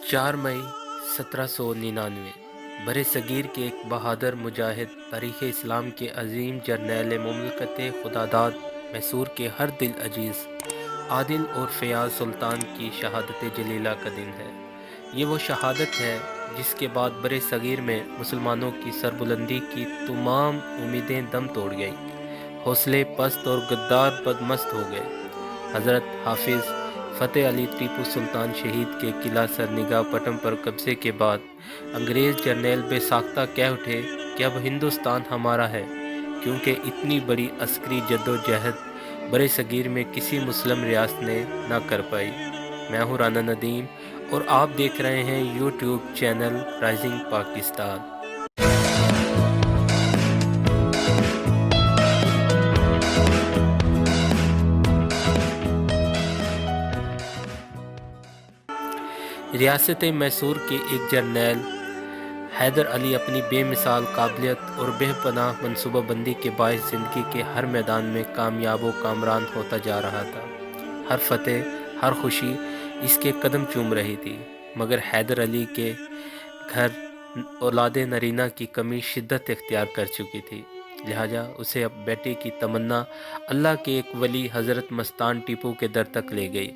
4 मई 1799 बरे सगीर के एक बहादुर मुजाहिद तारीख़ इस्लाम के अजीम जर्नैल मुमलकत खुदादाद मैसूर के हर दिल अजीज़ आदिल और फ़याज़ सुल्तान की शहादत जलीला का दिन है। ये वो शहादत है जिसके बाद बरे सगीर में मुसलमानों की सरबुलंदी की तमाम उम्मीदें दम तोड़ गईं, हौसले पस्त और गद्दार बदमस्त हो गए। हज़रत हाफिज़ फ़तेह अली टीपू सुल्तान शहीद के किला सरनिगाह पटम पर कब्ज़े के बाद अंग्रेज़ जर्नैल बेसाख्ता कह उठे कि अब हिंदुस्तान हमारा है, क्योंकि इतनी बड़ी अस्करी जद्दोजहद बरे सगीर में किसी मुस्लिम रियासत ने ना कर पाई। मैं हूँ राना नदीम और आप देख रहे हैं यूट्यूब चैनल राइजिंग पाकिस्तान। रियासत मैसूर के एक जर्नैल हैदर अली अपनी बेमिसाल काबिलियत और बेपनाह मनसूबाबंदी के बायस ज़िंदगी के हर मैदान में कामयाब व कामरान होता जा रहा था। हर फतेह, हर खुशी इसके कदम चूम रही थी, मगर हैदर अली के घर औलाद नरीना की कमी शिद्दत इख्तियार कर चुकी थी। लिहाजा उसे अब बेटे की तमन्ना अल्लाह के एक वली हज़रत मस्तान टीपू के दर तक ले गई।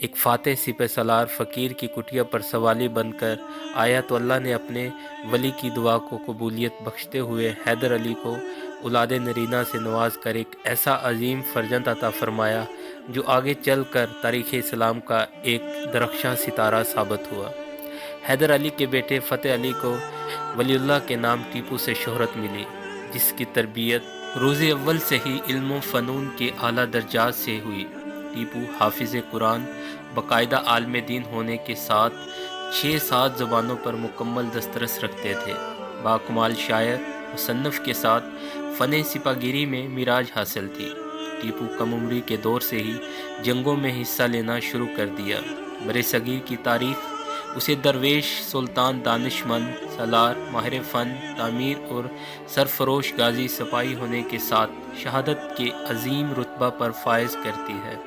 एक फ़ातह सिपह सलार फ़कीर की कुटिया पर सवाली बनकर आया तो अल्लाह ने अपने वली की दुआ को कबूलियत बख्शते हुए हैदर अली को औलाद नरीना से नवाज कर एक ऐसा अजीम फ़र्जंद अता फ़रमाया जो आगे चल कर तारीख़ इस्लाम का एक दरख्शां सितारा साबित हुआ। हैदर अली के बेटे फ़तेह अली को वलीउल्लाह के नाम टीपू से शोहरत मिली, जिसकी तरबियत रोज़े अव्वल से ही इल्म फ़नून के आला दर्जात से हुई। टीपू हाफिज़ कुरान, बाकायदा आलिम दीन होने के साथ 6-7 ज़बानों पर मुकम्मल दस्तरस रखते थे। बाकमाल शायर मुसन्नफ़ के साथ फ़न सिपागिरी में मिराज हासिल थी। टीपू कम उम्री के दौर से ही जंगों में हिस्सा लेना शुरू कर दिया। बरे सगीर की तारीख़ उसे दरवेश, सुल्तान, दानिशमंद, सलार, माहिर फ़न तामीर और सरफरोश गाजी सिपाही होने के साथ शहादत के अजीम रुतबा पर फायज करती है।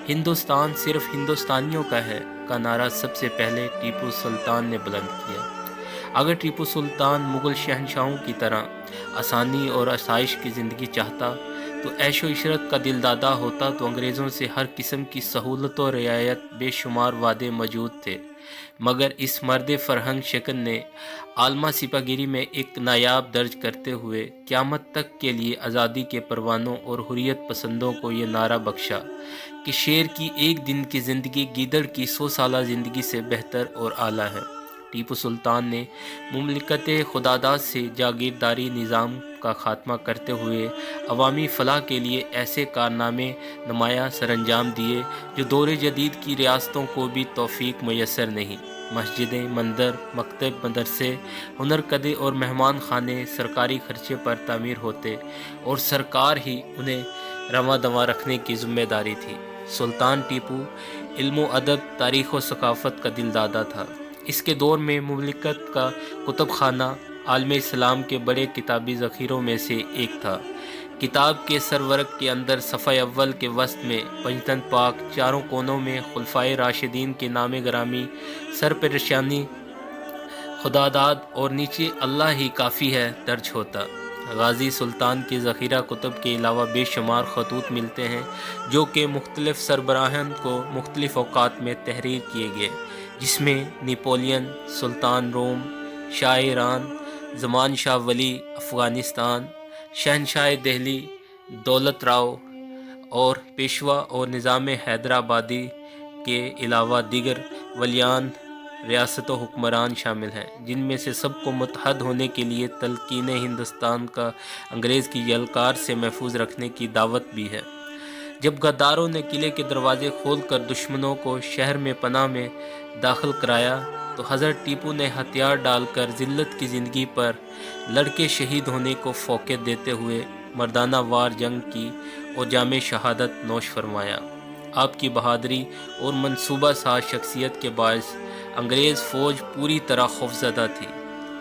हिंदुस्तान सिर्फ हिंदुस्तानियों का है का नारा सबसे पहले टीपू सुल्तान ने बुलंद किया। अगर टीपू सुल्तान मुग़ल शहनशाहों की तरह आसानी और आसाइश की ज़िंदगी चाहता तो ऐशो इशरत का दिलदादा होता तो अंग्रेज़ों से हर किस्म की सहूलत और रियायत बेशुमार वादे मौजूद थे, मगर इस मर्द फ़रहंग शकन ने आलमा सिपागिरी में एक नायाब दर्ज करते हुए क़यामत तक के लिए आज़ादी के परवानों और हुर्रियत पसंदों को ये नारा बख्शा कि शेर की एक दिन की ज़िंदगी गीदड़ की 100 साला ज़िंदगी से बेहतर और आला है। टीपू सुल्तान ने मुमलिकत खुदादाद से जागीरदारी निज़ाम का ख़ात्मा करते हुए अवामी फ़लाह के लिए ऐसे कारनामे नुमाया सरअंजाम दिए जो दौर जदीद की रियासतों को भी तौफ़ीक मैसर नहीं। मस्जिदें, मंदिर, मकतब, मदरसे, हुनरकदे और मेहमान खाने सरकारी खर्चे पर तामीर होते और सरकार ही उन्हें रवा दवा रखने की ज़िम्मेदारी थी। सुल्तान टीपू इल्म अदब, तारीख़ व सकाफ़त का दिलदादा था। इसके दौर में मुमलिकत का कुतुब खाना आलम इस्लाम के बड़े किताबी ज़ख़ीरों में से एक था। किताब के सरवरक के अंदर सफ़ा अव्वल के वस्त में पंजतन पाक, चारों कोनों में खुलफाए राशिदीन के नाम ग्रामी, सर पेरशानी, खुदादाद और नीचे अल्लाह ही काफ़ी है दर्ज होता। गाज़ी सुल्तान के ज़ख़ीरा कुतुब के अलावा बेशुमार खतूत मिलते हैं जो कि मुख्तलिफ़ सरबराहन को मुख्तलिफ़ औक़ात में तहरीर किए गए, जिसमें नेपोलियन, सुल्तान रोम, शाह ईरान, ज़मान शाह वली अफ़गानिस्तान, शहनशाह दिल्ली, दौलत राव और पेशवा और निज़ाम हैदराबादी के अलावा दीगर वलियान रियासत हुक्मरान शामिल हैं, जिनमें से सबको मुत्तहद होने के लिए तलकीन हिंदुस्तान का अंग्रेज़ की यलकार से महफूज रखने की दावत भी है। जब गद्दारों ने किले के दरवाजे खोलकर दुश्मनों को शहर में पनाह में दाखिल कराया तो हज़रत टीपू ने हथियार डालकर ज़िल्लत की ज़िंदगी पर लड़के शहीद होने को फ़ौक़ियत देते हुए मर्दाना वार जंग की और जामे शहादत नोश फरमाया। आपकी बहादरी और मनसूबा साज शख्सियत के बायस अंग्रेज़ फ़ौज पूरी तरह खौफज़दा थी।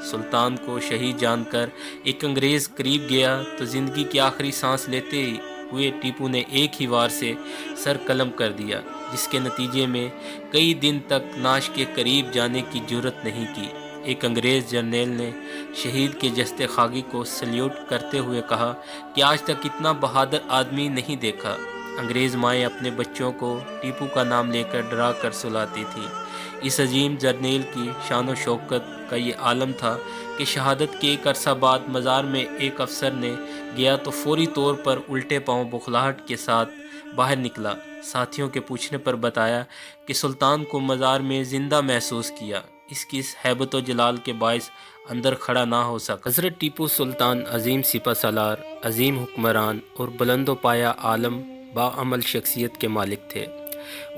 सुल्तान को शहीद जानकर एक अंग्रेज़ करीब गया तो ज़िंदगी की आखिरी सांस लेते ही हुए टीपू ने एक ही वार से सर कलम कर दिया, जिसके नतीजे में कई दिन तक नाश के करीब जाने की जुर्रत नहीं की। एक अंग्रेज़ जर्नैल ने शहीद के जस्ते खाकी को सल्यूट करते हुए कहा कि आज तक इतना बहादुर आदमी नहीं देखा। अंग्रेज़ माएँ अपने बच्चों को टीपू का नाम लेकर डरा कर सुलाती थीं। इस अजीम जर्नैल की शान व शौकत का ये आलम था कि शहादत के एक अरसा बाद मज़ार में एक अफसर ने गया तो फौरी तौर पर उल्टे पांव बौखलाहट के साथ बाहर निकला। साथियों के पूछने पर बताया कि सुल्तान को मज़ार में ज़िंदा महसूस किया। इसकी इस हैबत व जलाल के बायस अंदर खड़ा ना हो सका। हज़रत टीपू सुल्तान अजीम सिपह सालार, अजीम हुक्मरान और बुलंदो पाया आलम बाअमल शख्सियत के मालिक थे।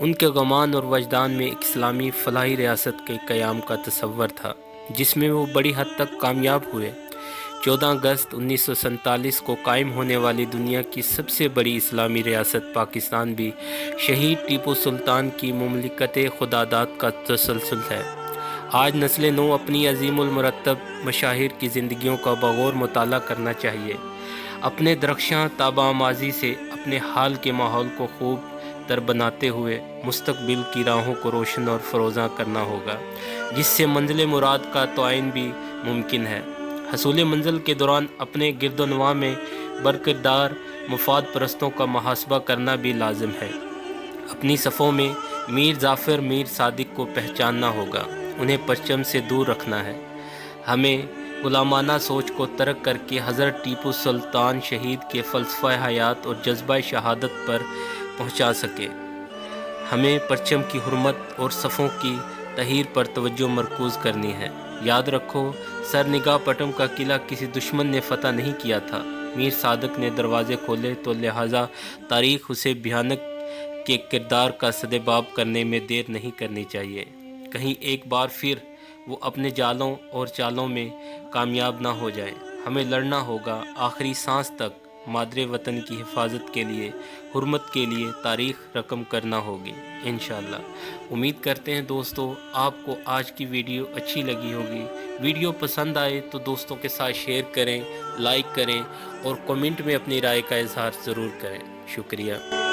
उनके गुमान और वजदान में एक इस्लामी फलाही रियासत के क़याम का तसव्वुर था, जिसमें वो बड़ी हद तक कामयाब हुए। 14 अगस्त 1947 को कायम होने वाली दुनिया की सबसे बड़ी इस्लामी रियासत पाकिस्तान भी शहीद टीपू सुल्तान की मुमलिकत खुदादाद का तसलसल है। आज नस्ल नौ अपनी अजीमुल मुरत्तब मशाहिर की ज़िंदगियों का बगौर मुताला करना चाहिए। अपने दरख्शां ताबा माजी से अपने हाल के माहौल को खूब तर बनाते हुए मुस्तकबिल की राहों को रोशन और फरोज़ा करना होगा, जिससे मंजिल मुराद का तयन भी मुमकिन है। हसूल मंजिल के दौरान अपने गिरदोनवा में बरकरार मुफाद परस्तों का मुहासबा करना भी लाजिम है। अपनी सफ़ों में मीर जाफ़र मीर सादिक को पहचानना होगा, उन्हें परचम से दूर रखना है। हमें गुलामाना सोच को तर्क करके हज़रत टीपू सुल्तान शहीद के फ़लसफ़ा हयात और जज्बा शहादत पर पहुँचा सके। हमें परचम की हुर्मत और सफ़ों की तहीर पर तवज्जो मरकूज़ करनी है। याद रखो, सर निगाह पटम का किला किसी दुश्मन ने फ़तह नहीं किया था, मीर सादिक ने दरवाज़े खोले, तो लिहाजा तारीख़ उसे भयानक के किरदार का सदेबाब करने में देर नहीं करनी चाहिए। कहीं एक बार फिर वो अपने जालों और चालों में कामयाब ना हो जाए। हमें लड़ना होगा आखिरी सांस तक, मादरे वतन की हिफाजत के लिए, हुर्मत के लिए तारीख़ रकम करना होगी इंशाअल्लाह। उम्मीद करते हैं दोस्तों आपको आज की वीडियो अच्छी लगी होगी। वीडियो पसंद आए तो दोस्तों के साथ शेयर करें, लाइक करें और कमेंट में अपनी राय का इजहार ज़रूर करें। शुक्रिया।